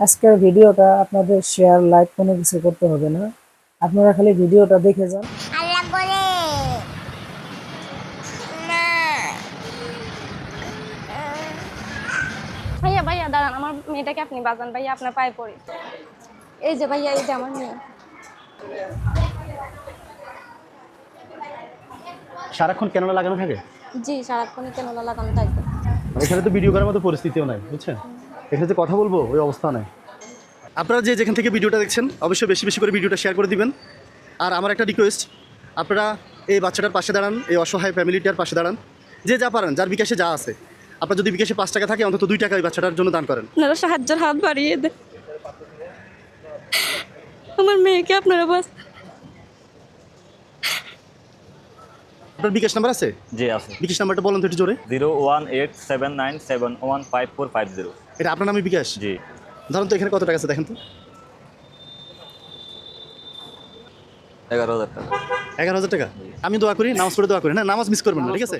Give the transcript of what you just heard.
আজকের ভিডিওটা আপনাদের শেয়ার লাইক কোনো কিছু করতে হবে না, আপনারা খালি ভিডিওটা দেখে যান। আল্লাহ করে মা ভাইয়া ভাইয়া দাঁড়ান, আমার মেয়েটাকে আপনি বাঁচান ভাইয়া, আপনার পায়ে পড়ি। এই যে ভাইয়া, এই যে আমার মেয়ে। সারাক্ষণ ক্যামেরা লাগানো থাকে? জি, সারাক্ষণই কেন লাগানো থাকবে। এখানে তো ভিডিও করার মতো পরিস্থিতিও নাই, বুঝছেন? এখানে যে কথা বলবো ওই অবস্থা নাই। আপনারা যে যেখান থেকে ভিডিওটা দেখছেন অবশ্যই বেশি বেশি করে ভিডিওটা শেয়ার করে দিবেন। আর আমার একটা রিকোয়েস্ট, আপনারা এই বাচ্চাটার পাশে দাঁড়ান, এই অসহায় ফ্যামিলিটার পাশে দাঁড়ান। যে যা পারেন, যার বিকাশে যা আছে, আপনার যদি বিকাশে 5 টাকা থাকে অন্তত 2 টাকা ওই বাচ্চাটার জন্য দান করেন। আপনারা সাহায্যের হাত বাড়িয়ে দেন, আমার মেয়েকে আপনারা বাস। আপনার বিকাশ নাম্বার আছে? জি আছে। বিকাশ নাম্বারটা বলেন তো একটু জোরে। 01879715450। এটা আপনার নামে বিকাশ? জি। ধরুন তো এখানে কত টাকা আছে দেখেন তো। 11,000 টাকা। 11,000 টাকা। আমি দোয়া করি, নামাজ পড়ে দোয়া করি, না নামাজ মিস করবেন না, ঠিক আছে?